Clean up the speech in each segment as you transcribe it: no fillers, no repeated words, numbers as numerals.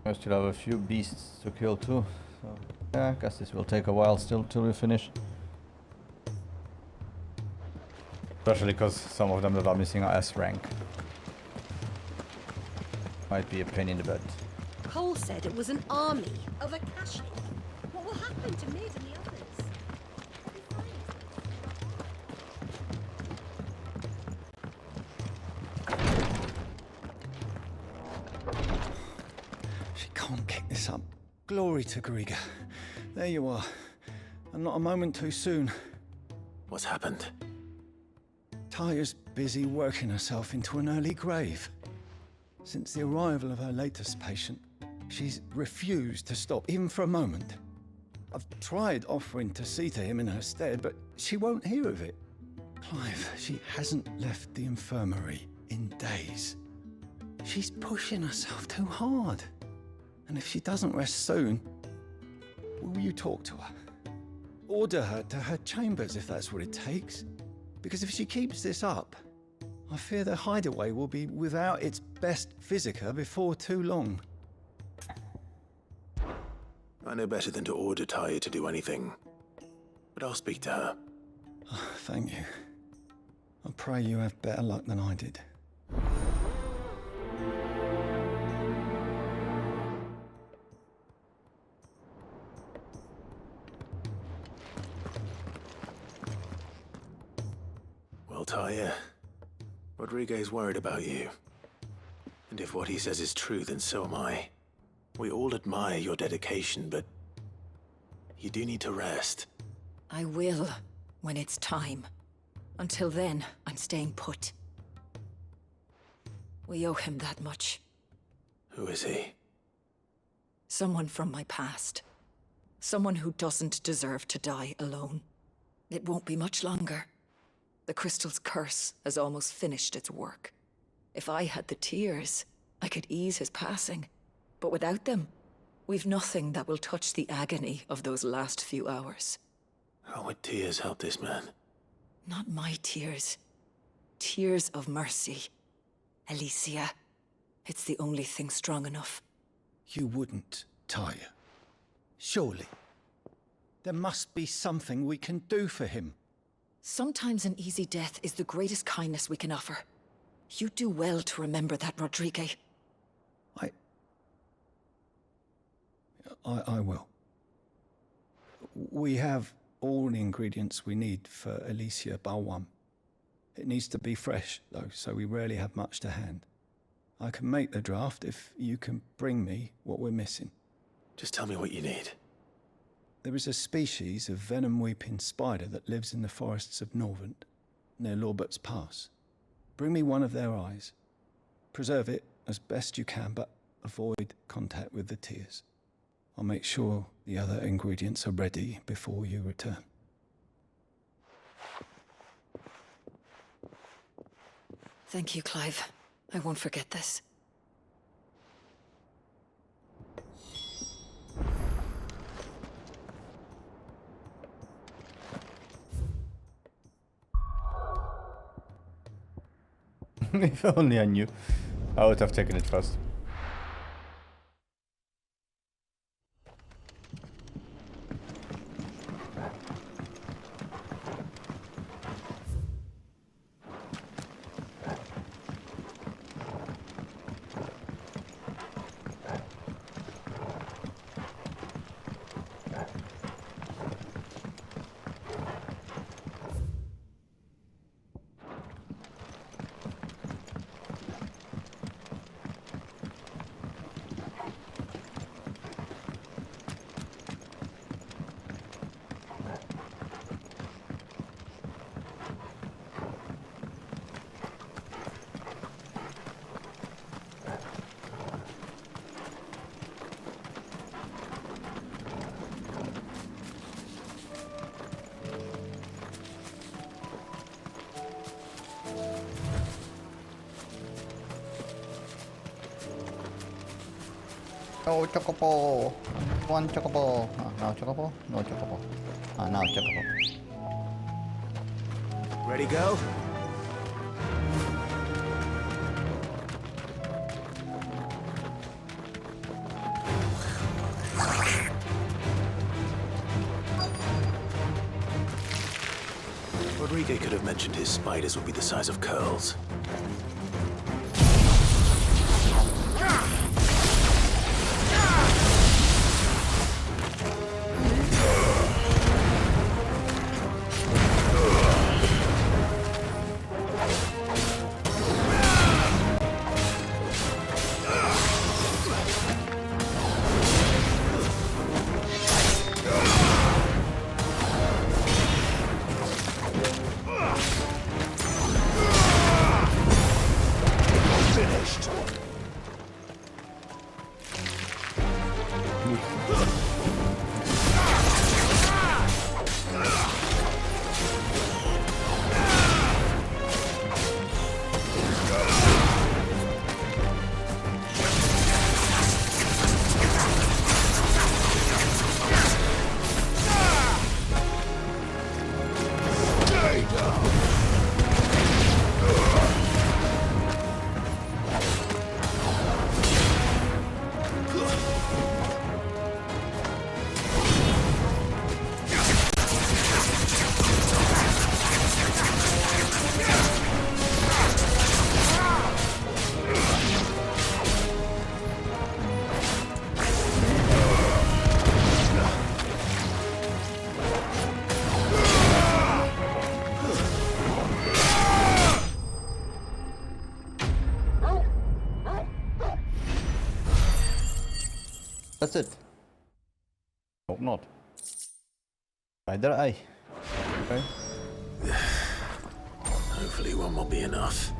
I still have a few beasts to kill too. So yeah, I guess this will take a while still till we finish. Especially because some of them that are missing are S rank. Might be a pain in the butt. Cole said it was an army of Akashi. What will happen to Mid and the others? She can't kick this up. Glory to Griga. There you are. And not a moment too soon. What's happened? Taya's busy working herself into an early grave. Since the arrival of her latest patient, she's refused to stop, even for a moment. I've tried offering to see to him in her stead, but she won't hear of it. Clive, she hasn't left the infirmary in days. She's pushing herself too hard. And if she doesn't rest soon, will you talk to her? Order her to her chambers if that's what it takes. Because if she keeps this up, I fear the hideaway will be without its best physica before too long. I know better than to order Taya to do anything. But I'll speak to her. Oh, thank you. I pray you have better luck than I did. Well, Taya, Rodriguez worried about you. And if what he says is true, then so am I. We all admire your dedication, but you do need to rest. I will, when it's time. Until then, I'm staying put. We owe him that much. Who is he? Someone from my past. Someone who doesn't deserve to die alone. It won't be much longer. The crystal's curse has almost finished its work. If I had the tears, I could ease his passing. But without them, we've nothing that will touch the agony of those last few hours. How would tears help this man? Not my tears. Tears of mercy. Alicia, it's the only thing strong enough. You wouldn't, Taya. Surely. There must be something we can do for him. Sometimes an easy death is the greatest kindness we can offer. You do well to remember that, Rodriguez. I will. We have all the ingredients we need for Alicia Balwam. It needs to be fresh, though, so we rarely have much to hand. I can make the draft if you can bring me what we're missing. Just tell me what you need. There is a species of venom-weeping spider that lives in the forests of Norvent, near Lorbert's Pass. Bring me one of their eyes. Preserve it as best you can, but avoid contact with the tears. I'll make sure the other ingredients are ready before you return. Thank you, Clive. I won't forget this. If only I knew. I would have taken it first. No chocobo. One chocobo. No chocobo. No chocobo. Now chocobo. Ready, go? Rodriguez could have mentioned his spiders would be the size of curls. That's it. Hope not. Either eye. Okay. Hopefully one will be enough.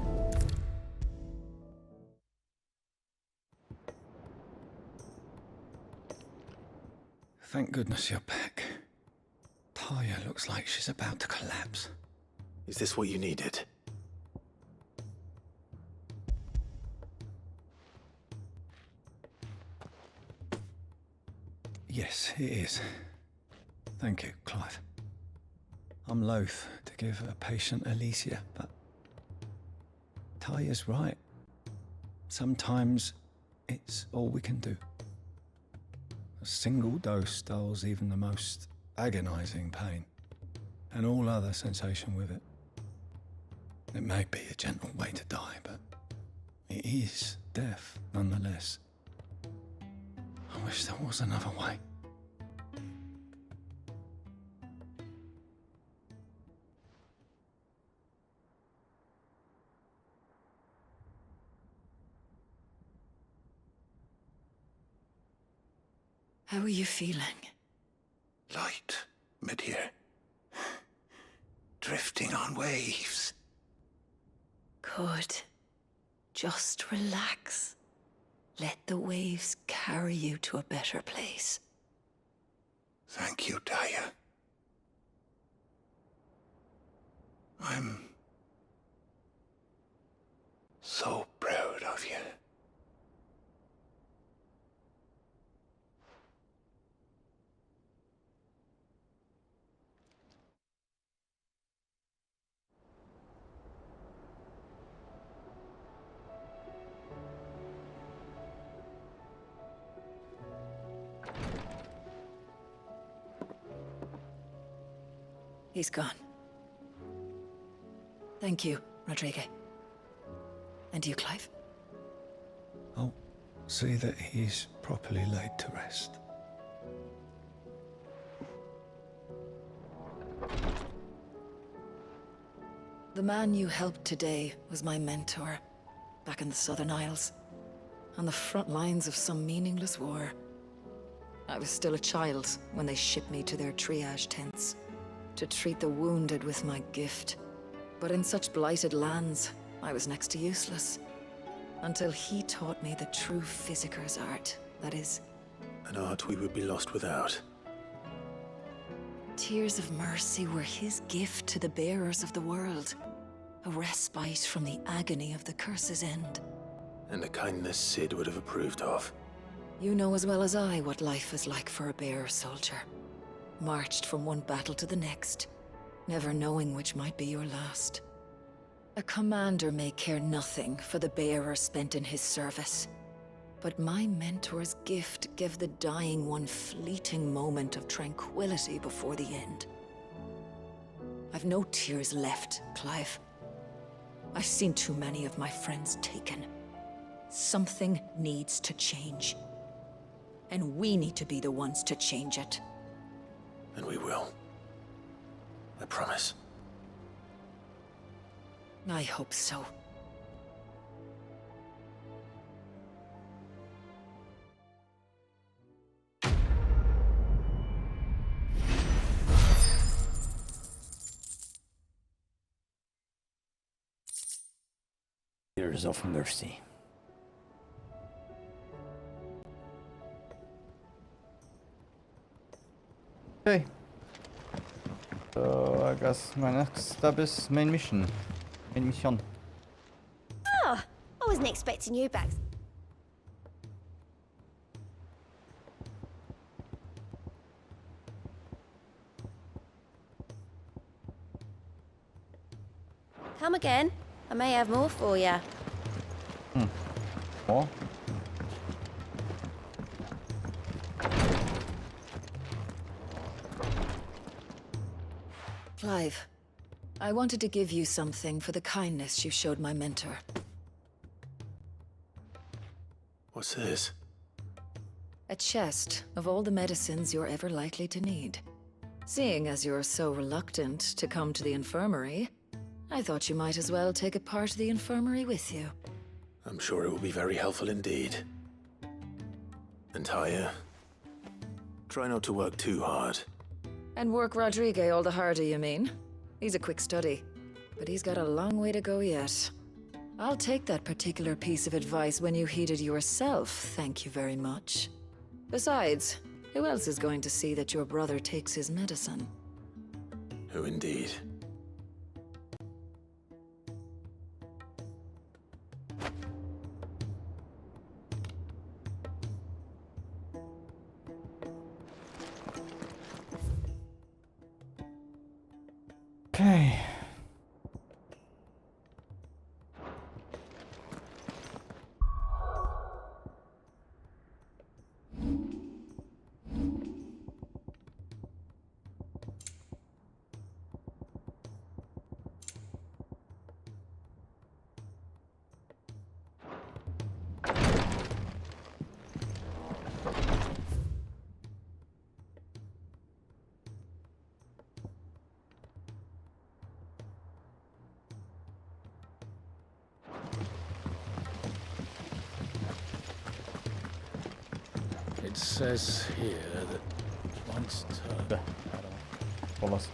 Thank goodness you're back. Taya looks like she's about to collapse. Is this what you needed? Yes, it is. Thank you, Clive. I'm loath to give a patient Alicia, but Taya's right. Sometimes it's all we can do. A single dose dulls even the most agonizing pain, and all other sensation with it. It may be a gentle way to die, but it is death nonetheless. I wish there was another way. How are you feeling? Light, mid-here. Drifting on waves. Good. Just relax. Let the waves carry you to a better place. Thank you, Taya. I'm so proud of you. He's gone. Thank you, Rodriguez. And you, Clive? I'll see that he's properly laid to rest. The man you helped today was my mentor, back in the Southern Isles, on the front lines of some meaningless war. I was still a child when they shipped me to their triage tents, to treat the wounded with my gift. But in such blighted lands, I was next to useless. Until he taught me the true physicker's art, that is. An art we would be lost without. Tears of mercy were his gift to the bearers of the world. A respite from the agony of the curse's end. And a kindness Sid would have approved of. You know as well as I what life is like for a bearer soldier. Marched from one battle to the next, never knowing which might be your last. A commander may care nothing for the bearer spent in his service. But my mentor's gift gave the dying one fleeting moment of tranquility before the end. I've no tears left, Clive. I've seen too many of my friends taken. Something needs to change. And we need to be the ones to change it. And we will. I promise. I hope so. Tears of mercy. Okay. So I guess my next step is main mission. Main mission. Oh, I wasn't expecting you back. Come again. I may have more for you. More? Clive, I wanted to give you something for the kindness you showed my mentor. What's this? A chest of all the medicines you're ever likely to need. Seeing as you're so reluctant to come to the infirmary, I thought you might as well take a part of the infirmary with you. I'm sure it will be very helpful indeed. And Taya, try not to work too hard. And work Rodrigue all the harder, you mean? He's a quick study, but he's got a long way to go yet. I'll take that particular piece of advice when you heed it yourself, thank you very much. Besides, who else is going to see that your brother takes his medicine? Who indeed? Okay. It says here that once turned. Follow us.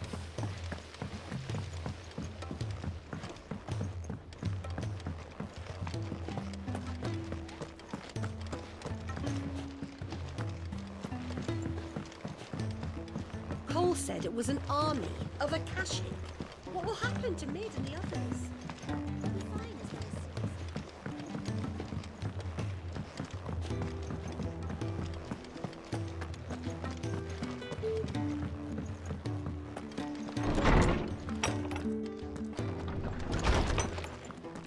Cole said it was an army of Akashi. What will happen to Mid and the others? We'll be fine as well.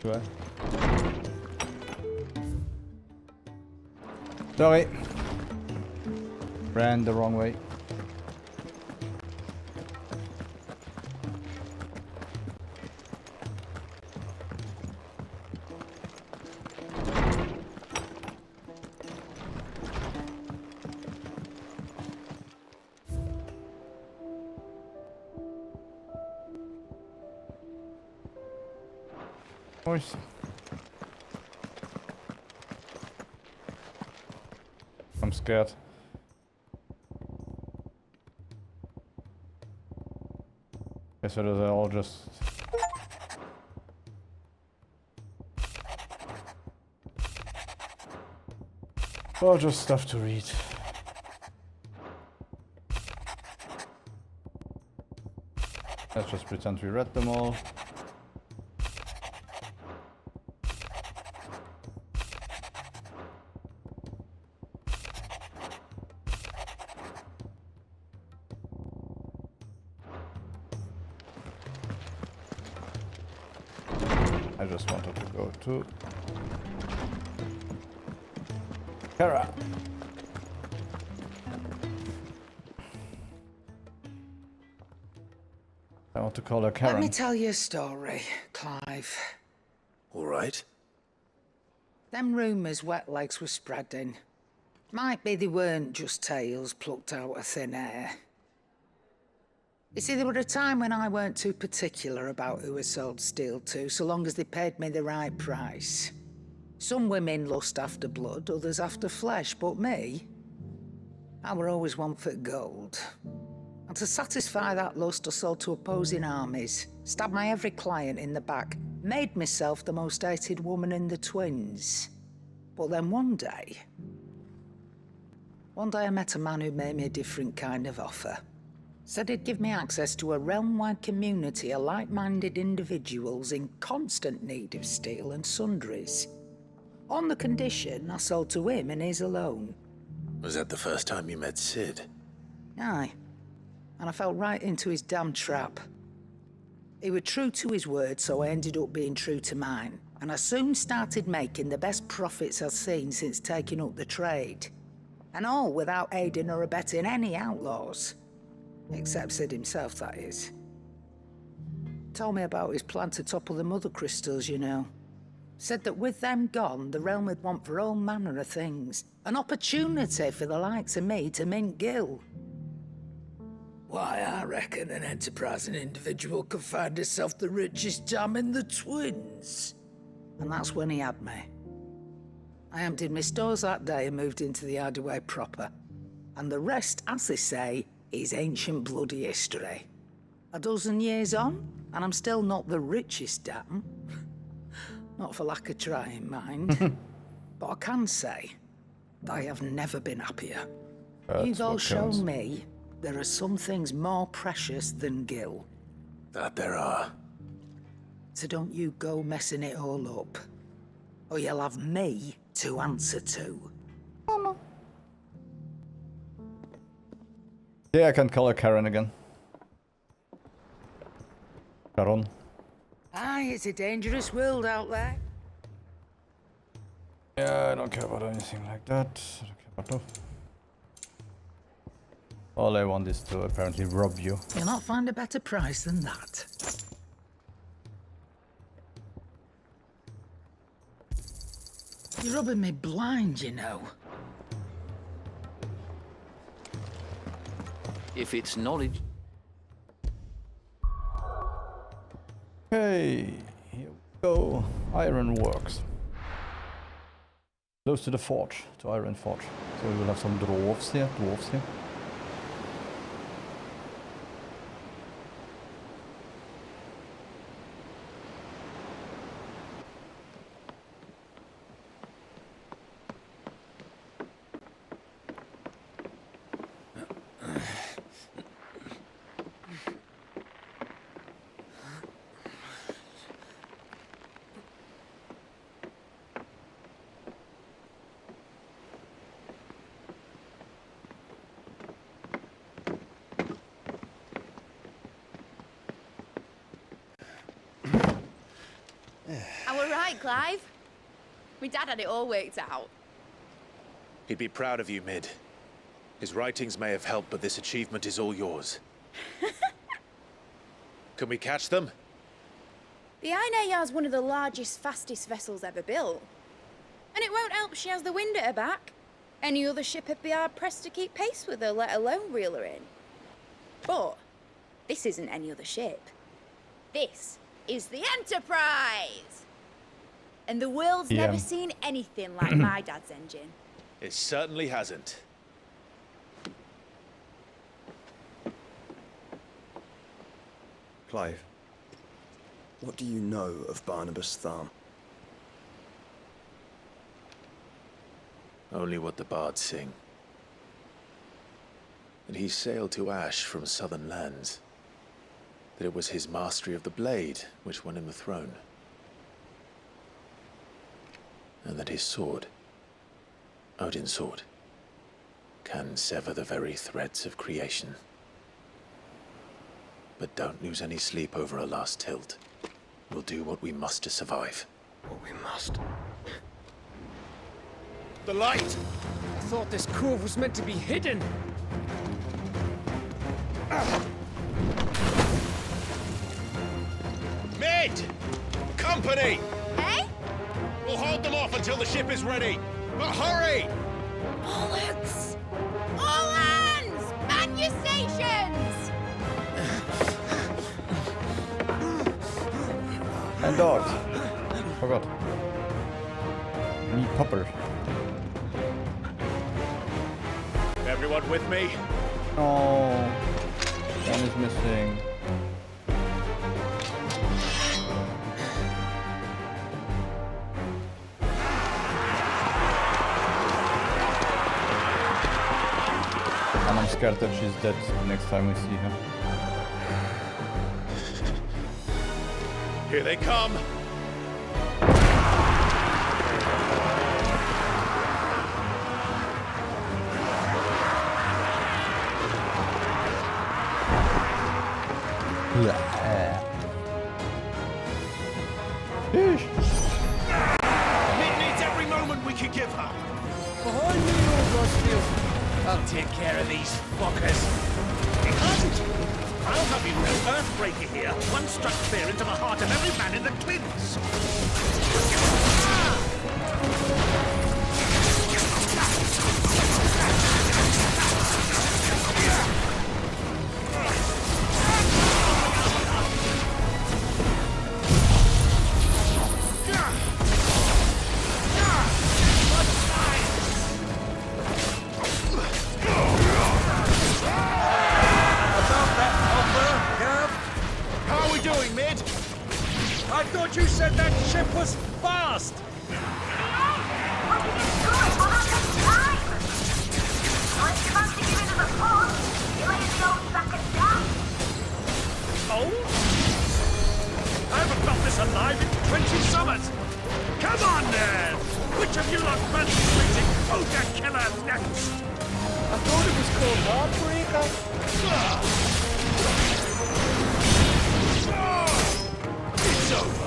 Do I? Sorry. Ran the wrong way. Course. I'm scared. Guess it is all just stuff to read. Let's just pretend we read them all. I just wanted to go to Kara. So want to call her Let me Karen. tell you a story, Clive. All right. Them rumours wet legs were spreading. Might be they weren't just tales plucked out of thin air. You see, there were a time when I weren't too particular about who I sold steel to, so long as they paid me the right price. Some women lust after blood, others after flesh, but me, I were always one for gold. And to satisfy that lust, I sold to opposing armies, stabbed my every client in the back, made myself the most hated woman in the twins. But then one day I met a man who made me a different kind of offer. Said he'd give me access to a realm-wide community of like-minded individuals in constant need of steel and sundries. On the condition I sold to him and his alone. Was that the first time you met Sid? Aye. And I fell right into his damn trap. He was true to his word, so I ended up being true to mine. And I soon started making the best profits I've seen since taking up the trade. And all without aiding or abetting any outlaws. Except Sid himself, that is. Told me about his plan to topple the mother crystals, you know. Said that with them gone, the realm would want for all manner of things. An opportunity for the likes of me to mint gil. Why, I reckon an enterprising individual could find himself the richest dam in the twins. And that's when he had me. I emptied my stores that day and moved into the hideaway proper. And the rest, as they say, is ancient bloody history. A dozen years on, and I'm still not the richest dam. Not for lack of trying, mind. But I can say that I have never been happier. You've all shown me there are some things more precious than gil. That there are. So don't you go messing it all up. Or you'll have me to answer to. Yeah, I can call her Karen again. Karen. Aye, it's a dangerous world out there. Yeah, I don't care about anything like that. I don't care about that. All I want is to apparently rob you. You'll not find a better price than that. You're rubbing me blind, you know. If it's knowledge. Okay, here we go. Iron works. Close to the forge, to Iron Forge. So we will have some dwarves here. I were right, Clive. My dad had it all worked out. He'd be proud of you, Mid. His writings may have helped, but this achievement is all yours. Can we catch them? The Iron Yard's one of the largest, fastest vessels ever built. And it won't help she has the wind at her back. Any other ship would be hard-pressed to keep pace with her, let alone reel her in. But this isn't any other ship. This is the Enterprise! And the world's never seen anything like my dad's engine. It certainly hasn't. Clive, what do you know of Barnabas Thumb? Only what the bards sing. That he sailed to Ash from southern lands. That it was his mastery of the blade which won him the throne. And that his sword, Odin's sword, can sever the very threads of creation. But don't lose any sleep over a last tilt. We'll do what we must to survive. What we must. The light! I thought this cove was meant to be hidden. Mid! Company! Hey? We'll hold them off until the ship is ready. But hurry! Bollocks! All hands! Man your stations! And dogs. Forgot. Need poppers. Everyone with me? Oh, one is missing. And I'm scared that she's dead next time we see her. Here they come. Mid needs every moment we can give her. Behind me, old Rosfield. I'll take care of these fuckers. It hasn't. I'll have you know, Earthbreaker here once struck fear into the heart of every man in the Clints. How are we doing, Mid? I thought you said that ship was fast. Oh? I haven't felt this alive in 20 summers. Come on, then. Which of you lot fancy meeting Ogre Killer next? I thought it was called Heartbreaker. It's over.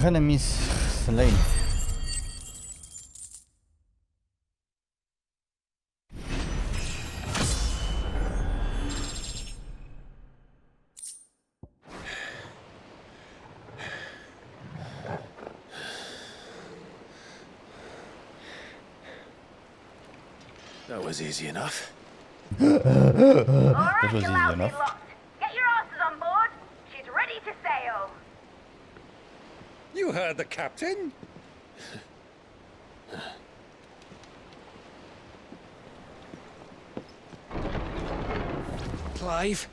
Enemies slain. That was easy enough. That was easy enough. Get your asses on board. She's ready to sail. You heard the captain. Clive.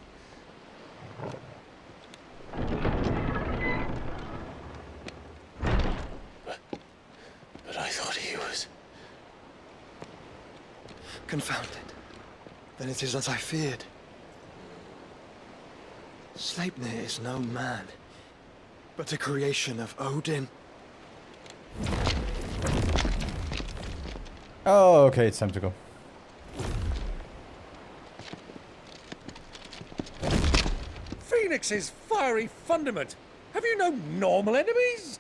Confounded. Then it is as I feared. Sleipnir is no man, but a creation of Odin. Oh, okay, it's time to go. Phoenix's fiery fundament. Have you no normal enemies?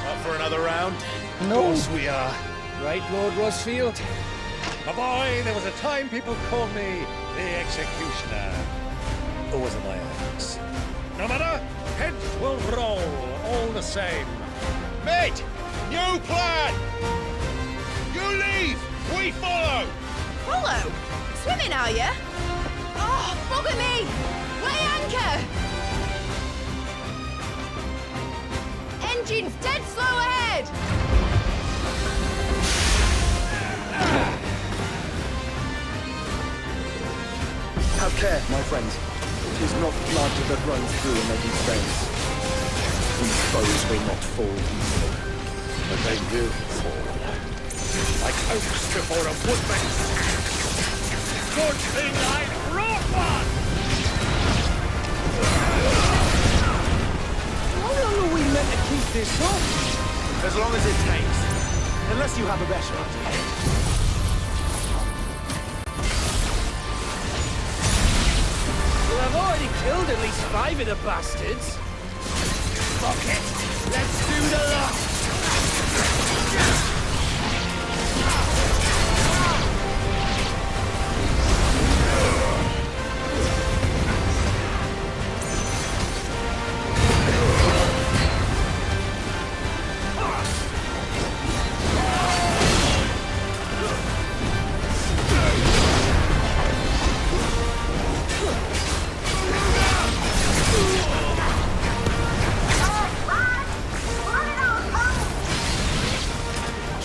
Up for another round? No. Of course we are. Right, Lord Rosfield? My boy, there was a time people called me the Executioner. Or was it my axe? No matter, heads will roll, all the same. Mate! New plan! You leave! We follow! Follow? Swimming, are you? Oh, bugger me! Weigh anchor! Engine's dead slow ahead! Have care, my friend. It is not blood that runs through Maggie's veins. These foes will not fall easily. But they will fall. Like oaks before a woodman's axe. Good thing I brought one! How long are we meant to keep this up? As long as it takes. Unless you have a better idea. Well, I've already killed at least 5 of the bastards. Fuck it! Let's do the lot!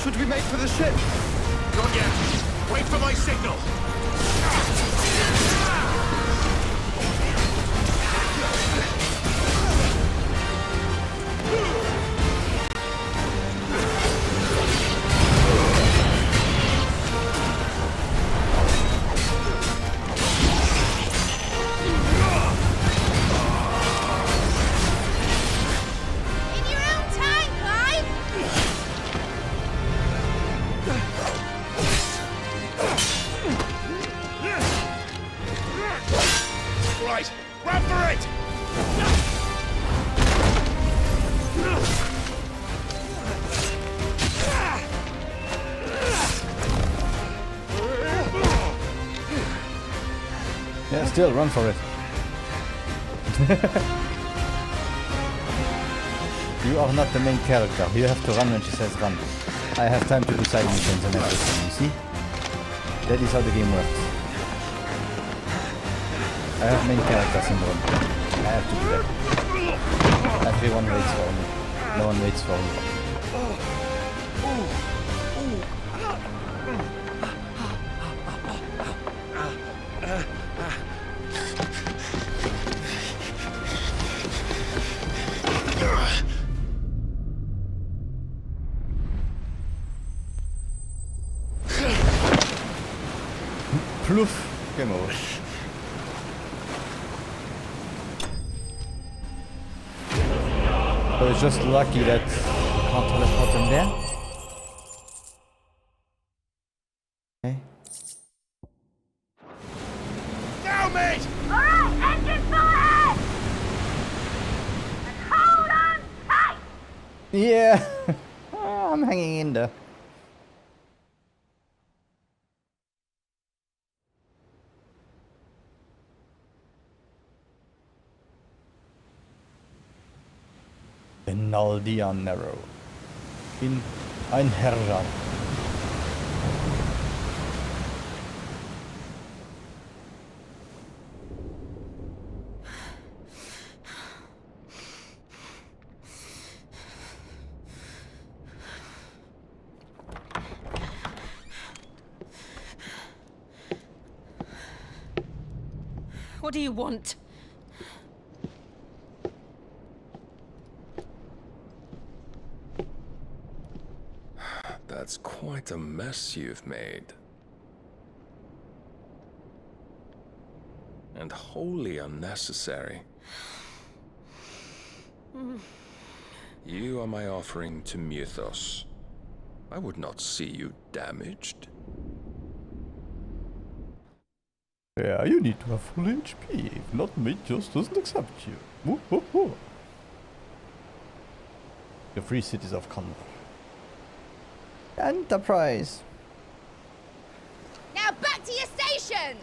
Should we make for the ship? Not yet. Wait for my signal. In your own time, Clive! Right, run for it! Yeah, still run for it. You are not the main character. You have to run when she says run. I have time to do side missions and everything, you see? That is how the game works. I have main character syndrome. I have to do that. Everyone waits for me. No one waits for me. Ploof. Game over. So it's just lucky that you can't teleport them there. Okay. Now, mate! Alright, engine full ahead! And hold on tight! Yeah. I'm hanging in there. Naldian Narrow. In ein Herrscher. What do you want? That's quite a mess you've made. And wholly unnecessary. You are my offering to Mythos. I would not see you damaged. Yeah, you need to have full HP. If not, Mythos doesn't accept you. Woo, woo, woo. The free cities of Condor. Enterprise! Now back to your stations!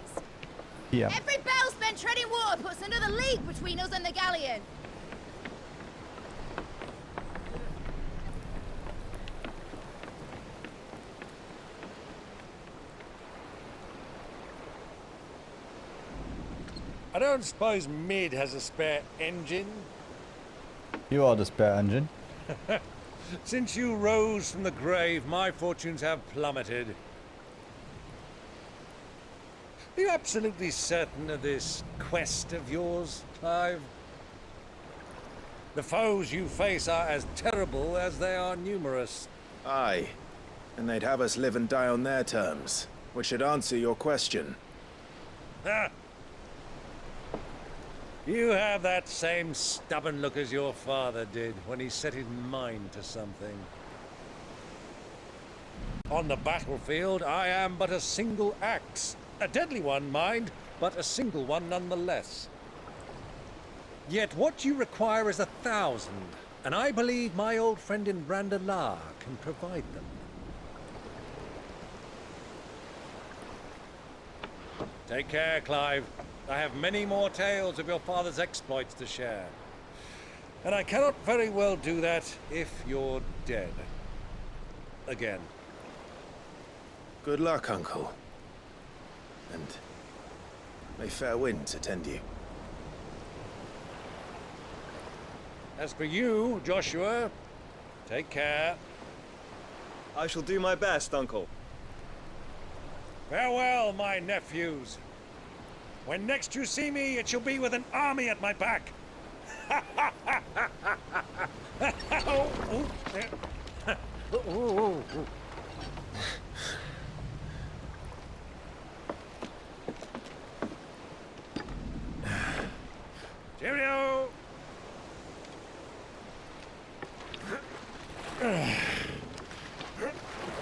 Yeah. Every bell spent treading water puts another league between us and the galleon. I don't suppose Mid has a spare engine? You are the spare engine. Since you rose from the grave, my fortunes have plummeted. Are you absolutely certain of this quest of yours, Clive? The foes you face are as terrible as they are numerous. Aye. And they'd have us live and die on their terms, which should answer your question. Ha! You have that same stubborn look as your father did when he set his mind to something. On the battlefield, I am but a single axe. A deadly one, mind, but a single one nonetheless. Yet what you require is 1,000, and I believe my old friend in Brandalar can provide them. Take care, Clive. I have many more tales of your father's exploits to share. And I cannot very well do that if you're dead. Again. Good luck, Uncle. And may fair winds attend you. As for you, Joshua, take care. I shall do my best, Uncle. Farewell, my nephews. When next you see me, it shall be with an army at my back. Cheerio!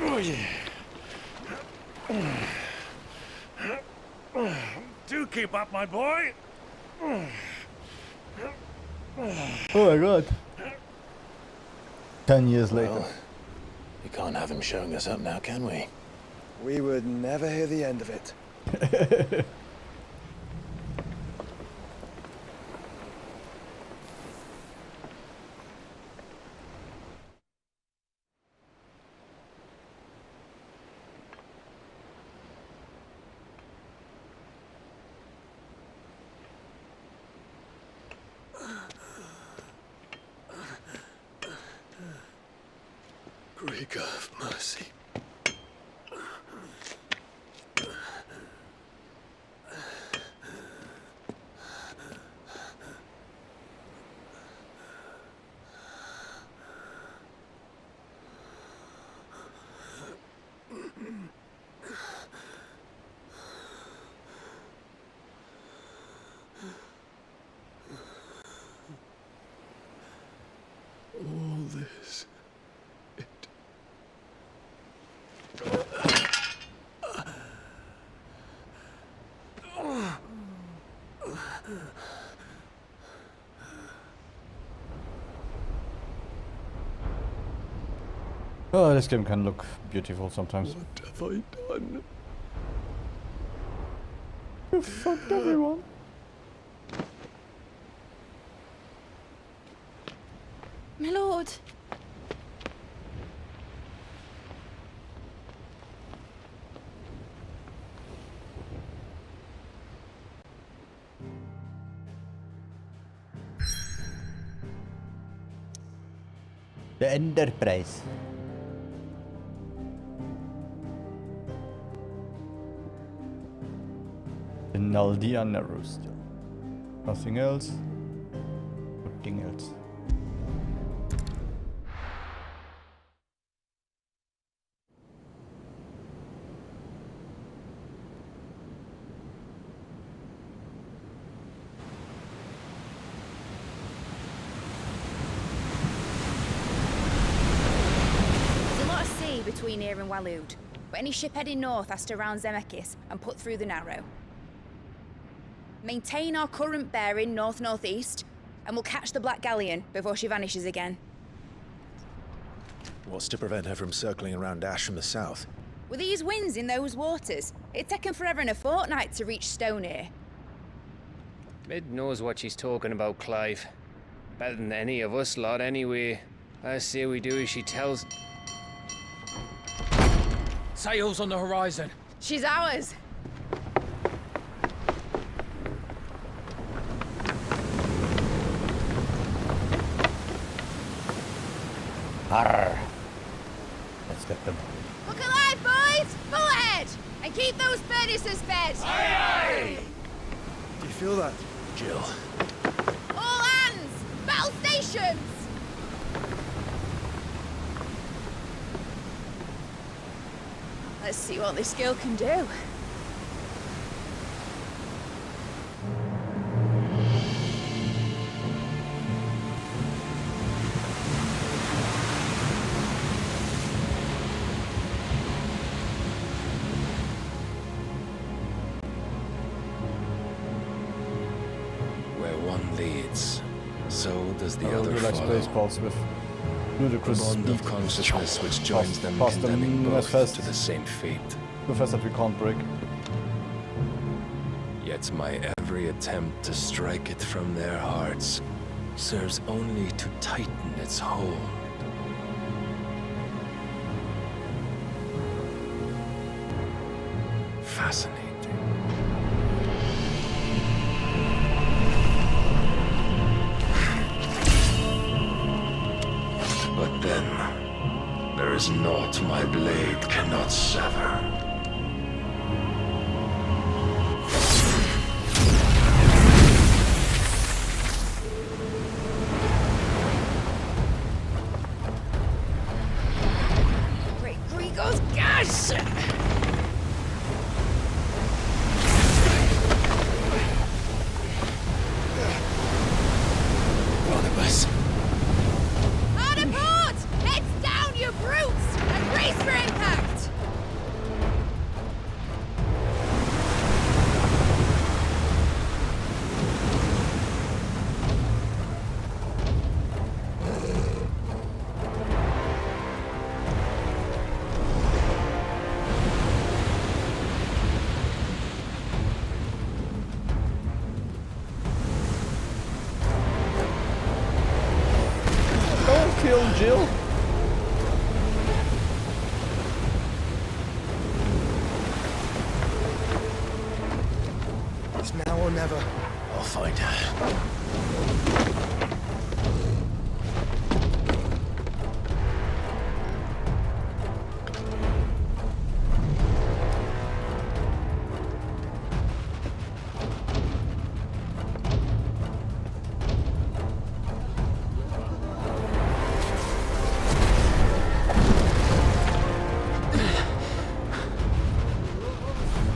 Oh, yeah. Do keep up, my boy. Oh my god. 10 years later. Well, you can't have him showing us up now, can we? We would never hear the end of it. Greek of mercy. All this. Oh, this game can look beautiful sometimes. What have I done? You fucked everyone. My lord. The Enterprise. The Naldia Narrow still. Nothing else. Nothing else. clean here in Waloed, but any ship heading north has to round Zemeckis and put through the Narrow. Maintain our current bearing north-northeast, and we'll catch the Black Galleon before she vanishes again. What's to prevent her from circling around Ash from the south? With these winds in those waters, it'd taken forever and a fortnight to reach Stone here. Mid knows what she's talking about, Clive. Better than any of us lot, anyway. I say we do as she tells. Sails on the horizon. She's ours. Arr. Let's get them. Look alive, boys! Full ahead! And keep those furnaces fed! Aye, aye! Do you feel that, Jill? All hands! Battle stations! Let's see what this girl can do. Where one leads, so does the I other do like follow. Spaceballs with A ludicrous bond of speed. consciousness which joins them, Past them condemning as both fast. to the same fate. The fast that we can't break. Yet my every attempt to strike it from their hearts serves only to tighten its hold. Fascinating. But then, there is naught my blade cannot sever. Great Grigos, gosh! Barnabas. Hard apart! Heads down, you brutes! And brace for impact! Don't kill Jill! It's now or never. I'll find her.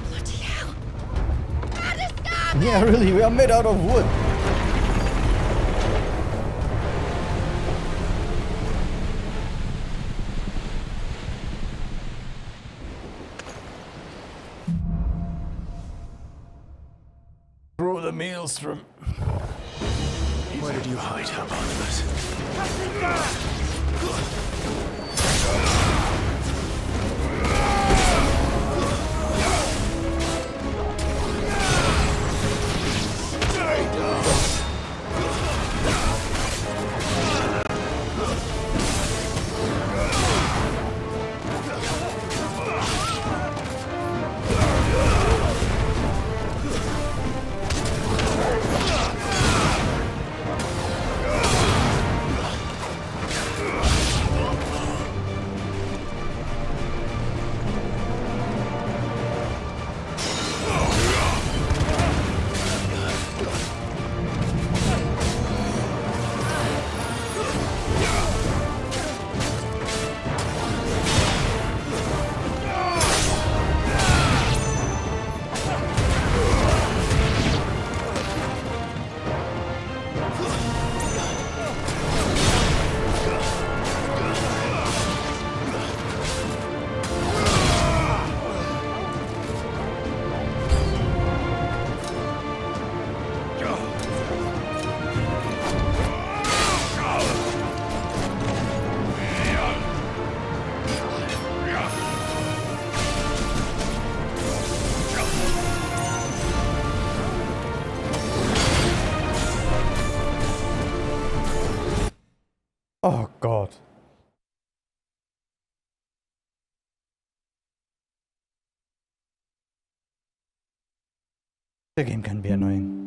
Bloody hell! Yeah, really, we are made out of wood. Through the maelstrom. Where did you hide her, Barnabas? The game can be annoying.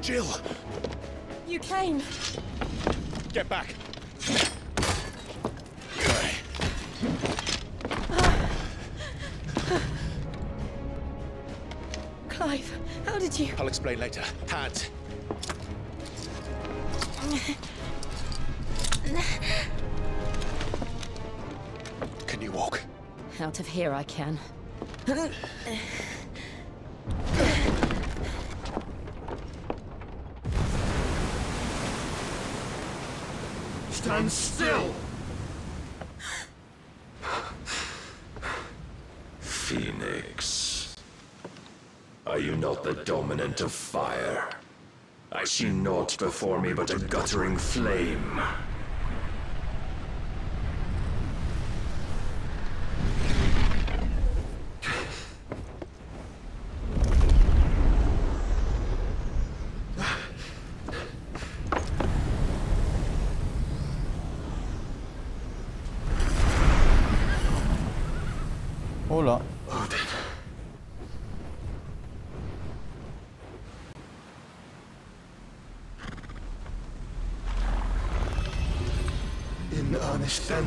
Jill! You came. Get back! Clive, how did you... I'll explain later. Hands. Can you walk? Out of here I can. Stand still! Phoenix. Are you not the dominant of fire? I see naught before me but a guttering flame. Hola. In earnest then.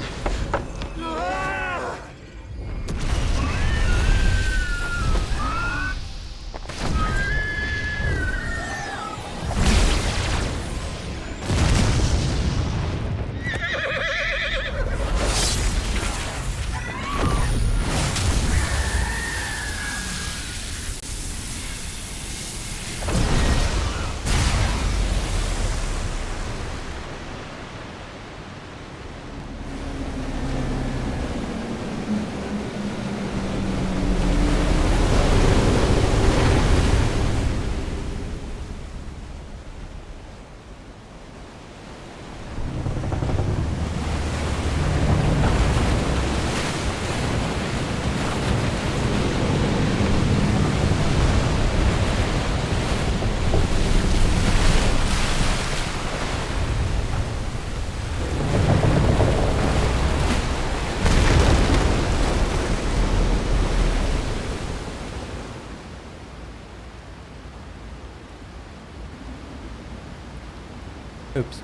Oops.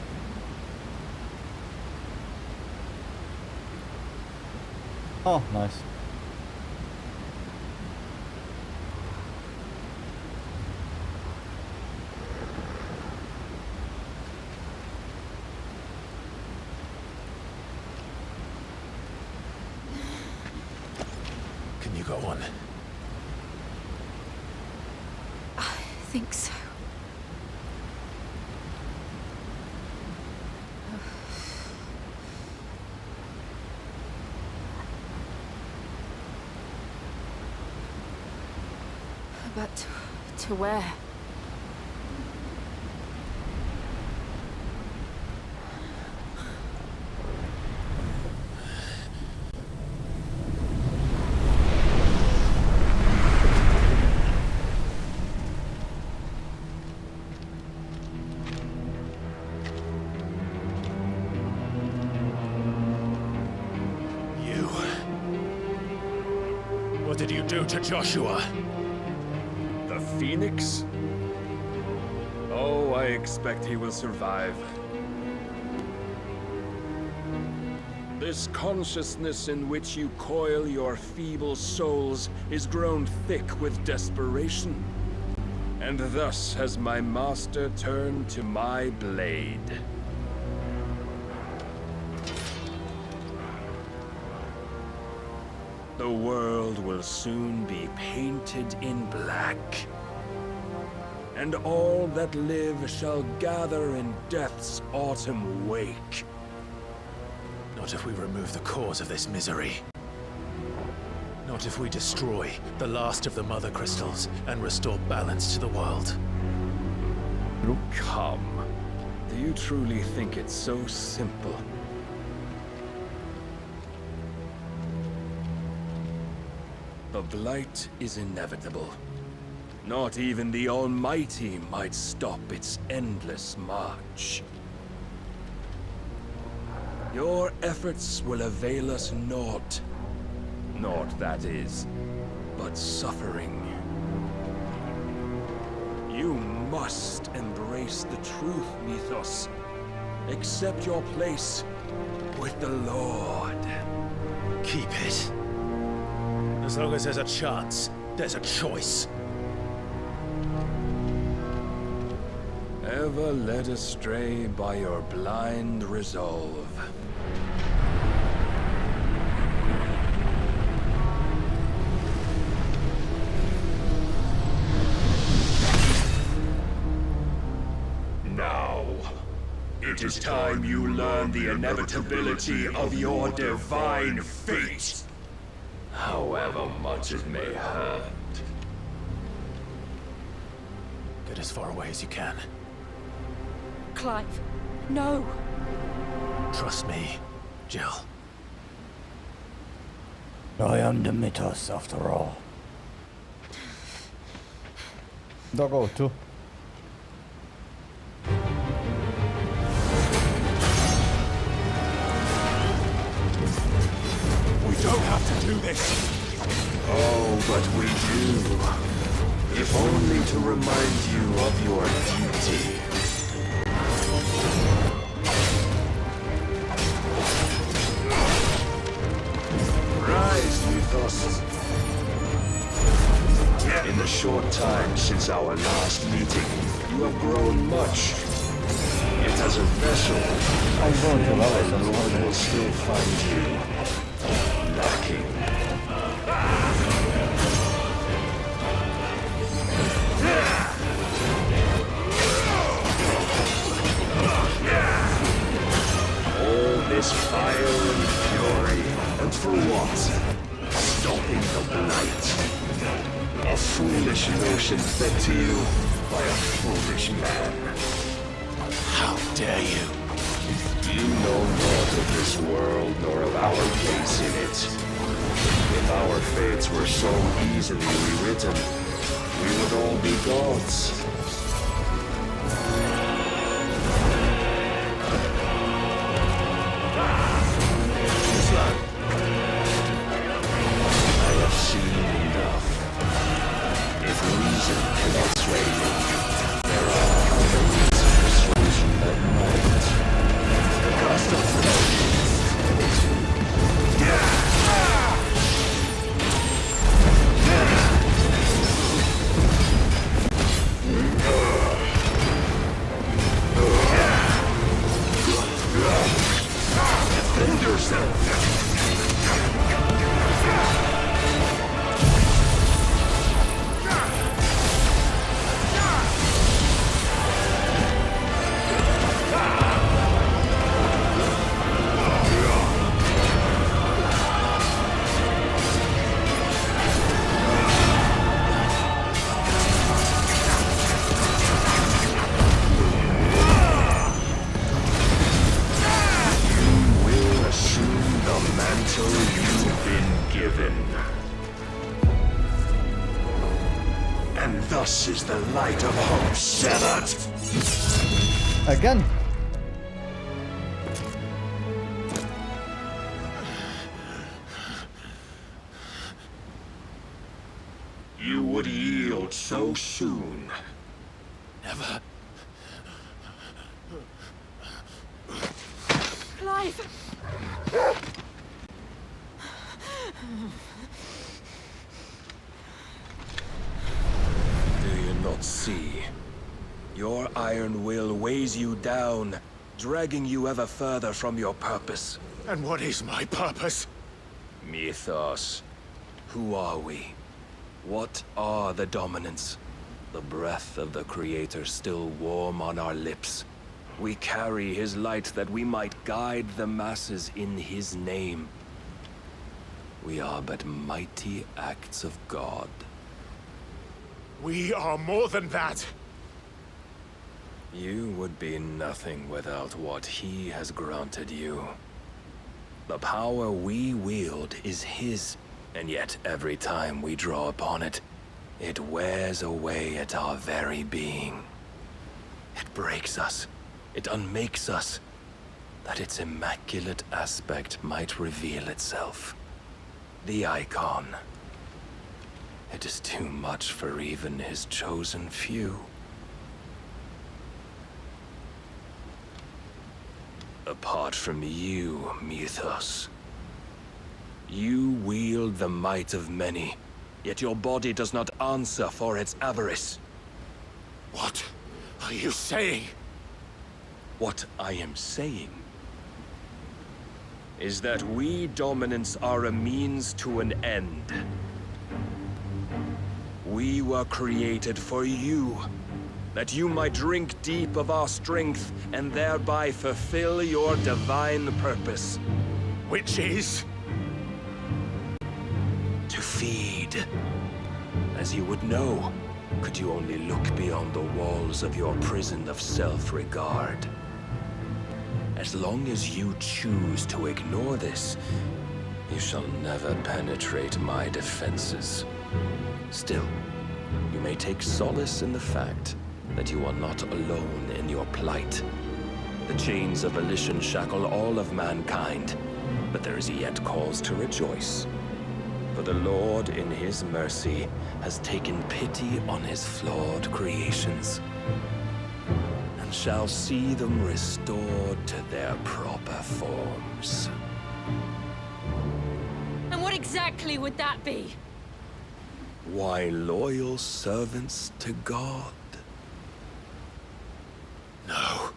Oh, nice. Can you go on? I think so. But to where? You. What did you do to Joshua? The Phoenix? Oh, I expect he will survive. This consciousness in which you coil your feeble souls is grown thick with desperation. And thus has my master turned to my blade. The world will soon be painted in black. And all that live shall gather in death's autumn wake. Not if we remove the cause of this misery. Not if we destroy the last of the Mother Crystals and restore balance to the world. Come. Do you truly think it's so simple? The blight is inevitable. Not even the Almighty might stop its endless march. Your efforts will avail us naught. Naught, that is, but suffering. You must embrace face the truth, Mythos. Accept your place with the Lord. Keep it. As long as there's a chance, there's a choice. Ever led astray by your blind resolve. Now, it is time you learn the inevitability of your divine fate, however much it may hurt. Get as far away as you can. Clive, no! Trust me, Jill. I am the Mythos, after all. Doggo, too. We don't have to do this. Oh, but we do. If only to remind you of your duty. Rise, Mythos. In the short time since our last meeting, you have grown much. Yet as a vessel, I fear my Lord will still find you lacking. All this fire and fury, and for what? Stopping the blight. A foolish notion fed to you by a foolish man. How dare you? You know naught of this world, nor of our place in it. If our fates were so easily rewritten, we would all be gods. I have seen enough. If reason cannot sway you, there are other means of persuasion that might. The cost of Defend yourself. You've been given. And thus is the light of hope severed. Again? You would yield so soon. Never. Clive! Do you not see? Your iron will weighs you down, dragging you ever further from your purpose. And what is my purpose? Mythos. Who are we? What are the dominants? The breath of the Creator still warm on our lips. We carry his light that we might guide the masses in his name. We are but mighty acts of God. We are more than that. You would be nothing without what he has granted you. The power we wield is his, and yet every time we draw upon it, it wears away at our very being. It breaks us. It unmakes us, that its immaculate aspect might reveal itself. The icon. It is too much for even his chosen few. apart from you, Mythos. You wield the might of many, yet your body does not answer for its avarice. What are you saying? What I am saying is that we dominants are a means to an end. We were created for you, that you might drink deep of our strength and thereby fulfill your divine purpose. Which is? To feed. As you would know, could you only look beyond the walls of your prison of self-regard. As long as you choose to ignore this, you shall never penetrate my defenses. Still, you may take solace in the fact that you are not alone in your plight. The chains of volition shackle all of mankind, but there is yet cause to rejoice. For the Lord, in his mercy, has taken pity on his flawed creations, and shall see them restored to their proper forms. And what exactly would that be? Why, loyal servants to God. No.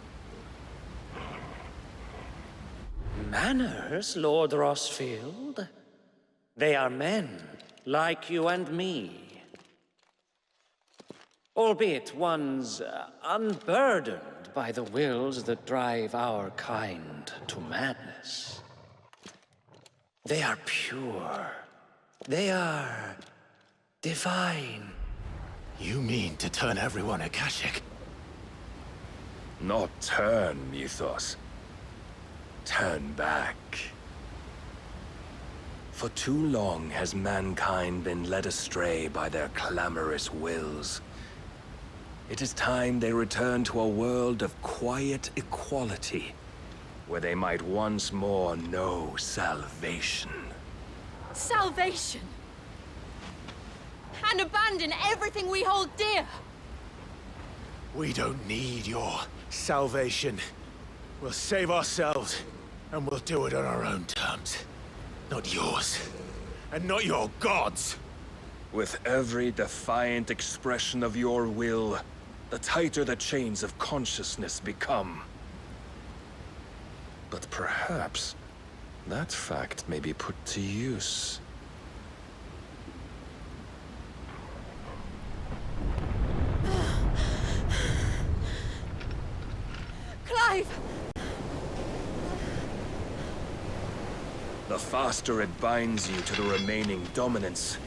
Manners, Lord Rossfield? They are men, like you and me. Albeit ones unburdened by the wills that drive our kind to madness. They are pure. They are divine. You mean to turn everyone Akashic? Not turn, Mythos. Turn back. For too long has mankind been led astray by their clamorous wills. It is time they return to a world of quiet equality, where they might once more know salvation. Salvation! And abandon everything we hold dear! We don't need your salvation. We'll save ourselves, and we'll do it on our own terms. Not yours, and not your gods! With every defiant expression of your will, the tighter the chains of consciousness become. But perhaps that fact may be put to use. Clive! The faster it binds you to the remaining dominance,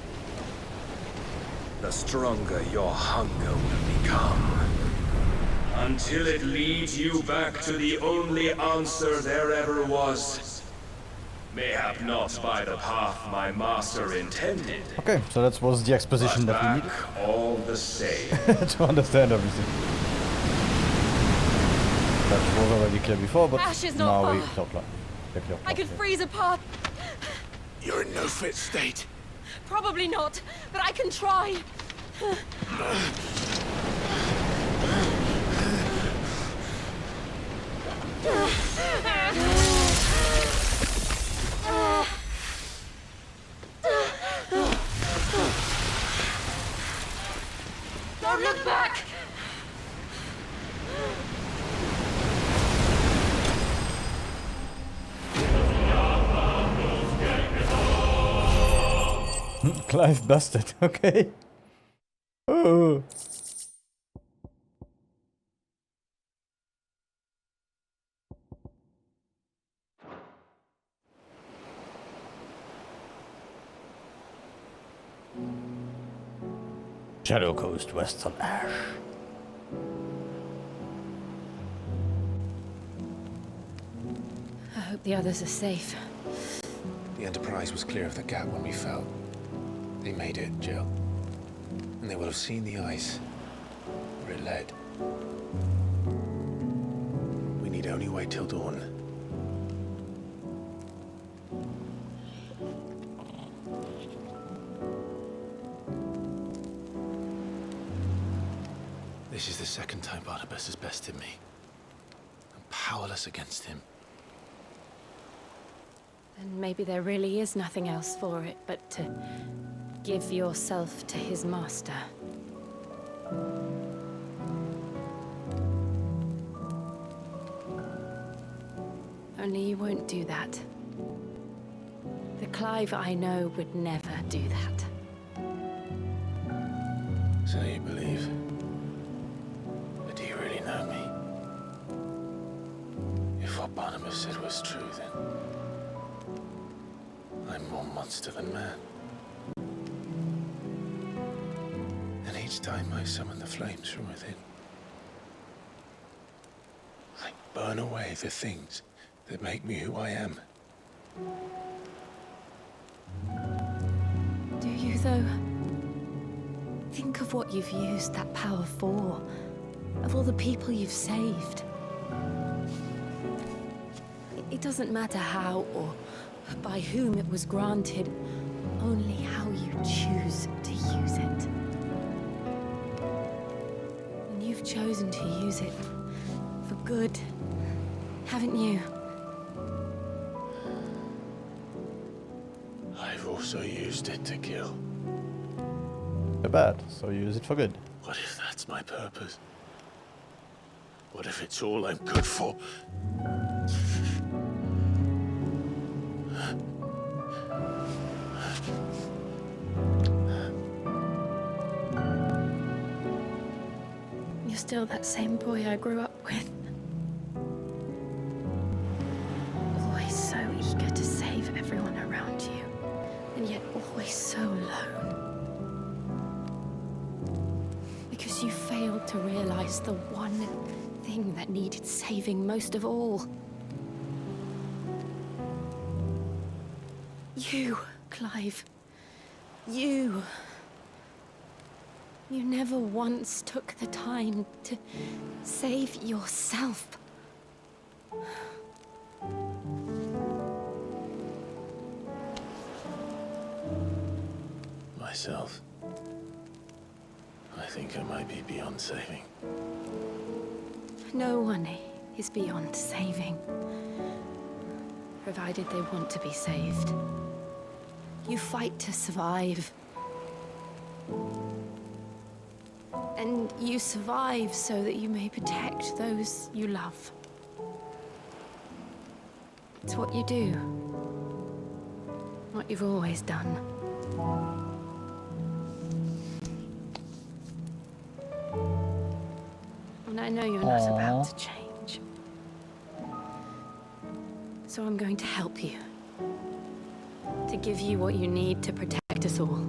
the stronger your hunger will become. Until it leads you back to the only answer there ever was. Mayhap not by the path my master intended. Okay, so that was the exposition that we Back all the same. needed to understand everything. That was already clear before, but Ash is not now far. we clear. I could freeze a path. You're in no fit state. Probably not, but I can try. Don't look back! Clive busted, okay. Oh. Shadow Coast, west on Ash. I hope the others are safe. The Enterprise was clear of the gap when we fell. They made it, Jill. And they will have seen the ice where it led. We need only wait till dawn. This is the second time Barnabas has bested me. I'm powerless against him. Then maybe there really is nothing else for it but to give yourself to his master. Only you won't do that. The Clive I know would never do that. So you believe? But do you really know me? If what Barnabas said was true, then I'm more monster than man. And each time I summon the flames from within, I burn away the things that make me who I am. Do you, though? Think of what you've used that power for. Of all the people you've saved. It doesn't matter how or by whom it was granted, only how you choose to use it. And you've chosen to use it for good, haven't you? I've also used it to kill. Bad, so use it for good. What if that's my purpose? What if it's all I'm good for? You're still that same boy I grew up with. Always so eager to save everyone around you, and yet always so alone. Because you failed to realize the one thing that needed saving most of all. You, Clive. You. You never once took the time to save yourself. Myself. I think I might be beyond saving. No one is beyond saving, provided they want to be saved. You fight to survive. And you survive so that you may protect those you love. It's what you do. What you've always done. And I know you're not about to change. So I'm going to help you. To give you what you need to protect us all.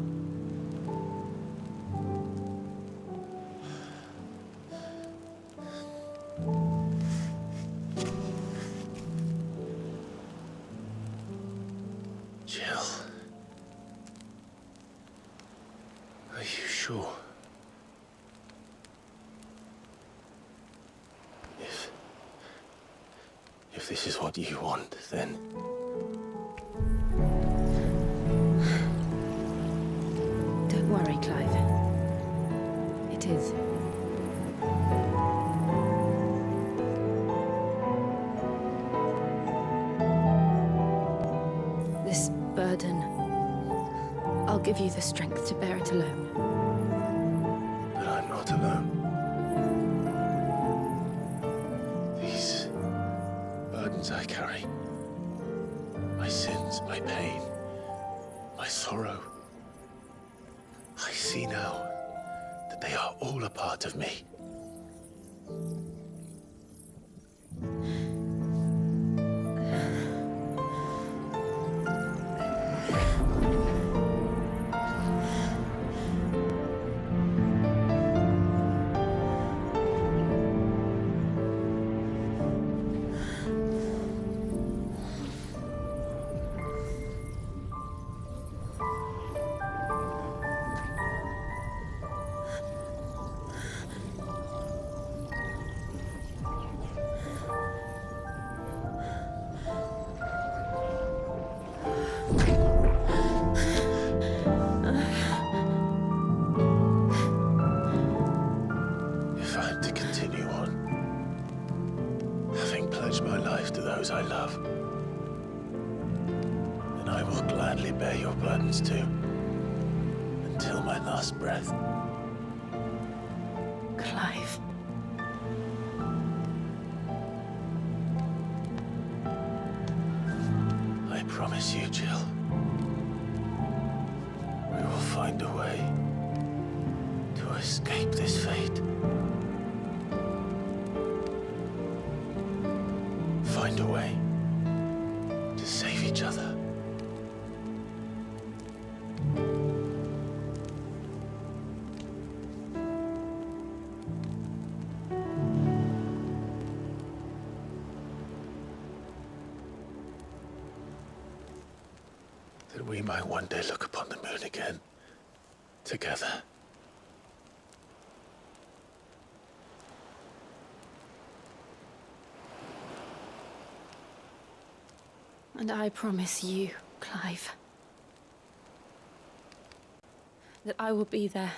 Jill. Are you sure? If this is what you want, then... Don't worry, Clive. It is. This burden, I'll give you the strength to bear it alone. But I'm not alone. These burdens I carry, my sins, my pain, my sorrow, I see now that they are all a part of me. If I'm to continue on, having pledged my life to those I love, will gladly bear your burdens too. Until my last breath. Clive. I promise you, Jill. We will find a way to escape this fate. Find a way to save each other. That we might one day look upon the moon again, together. And I promise you, Clive, that I will be there,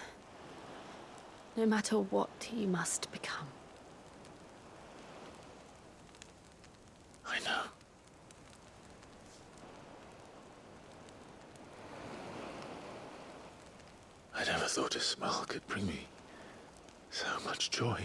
no matter what you must become. I know. I never thought a smile could bring me so much joy.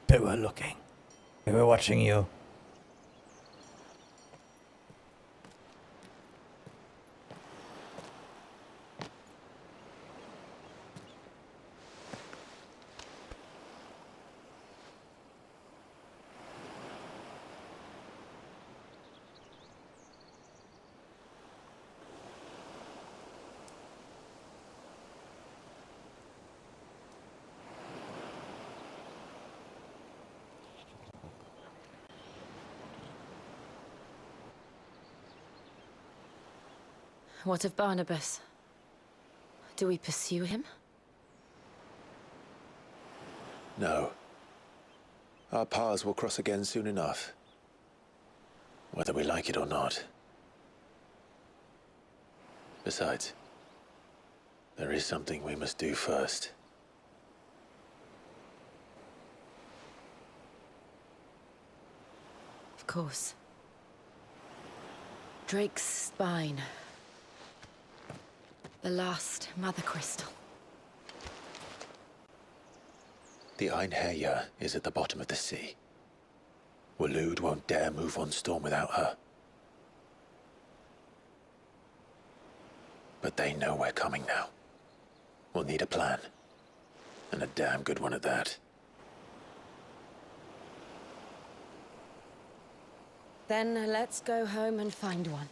They were looking. They were watching you. What of Barnabas? Do we pursue him? No. Our paths will cross again soon enough. Whether we like it or not. Besides, there is something we must do first. Of course. Drake's spine. The last Mother Crystal. The Einherjar is at the bottom of the sea. Waloed won't dare move on Storm without her. But they know we're coming now. We'll need a plan. And a damn good one at that. Then let's go home and find one.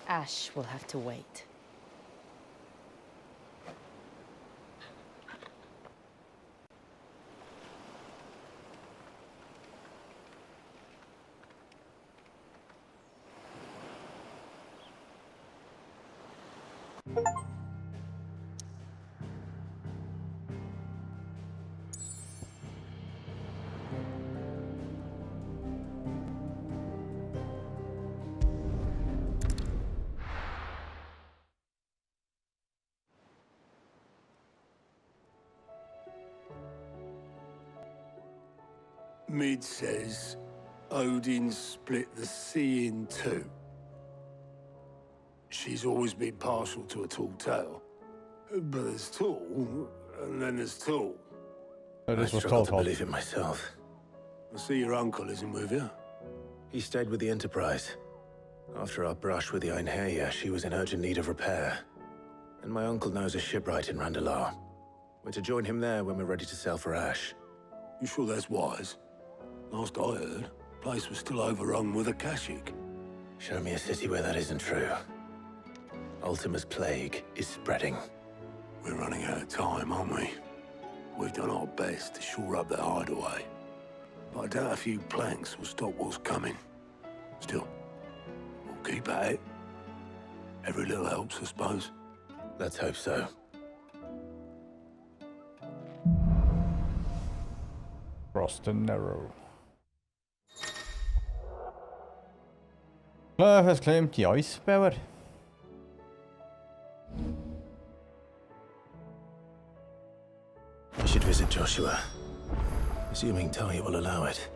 Ash will have to wait. Mid says Odin split the sea in two. She's always been partial to a tall tale. But there's tall, and then there's tall. Oh, this I was struggle told. to believe it myself. I see your uncle isn't with you. He stayed with the Enterprise. After our brush with the Einherjar, she was in urgent need of repair. And my uncle knows a shipwright in Randalar. We're to join him there when we're ready to sail for Ash. You sure that's wise? Last I heard, the place was still overrun with Akashic. Show me a city where that isn't true. Ultima's plague is spreading. We're running out of time, aren't we? We've done our best to shore up that hideaway. But I doubt a few planks will stop what's coming. Still, we'll keep at it. Every little helps, I suppose. Let's hope so. Frost and Narrow. Clive has claimed the ice power. I should visit Joshua, assuming Talia will allow it.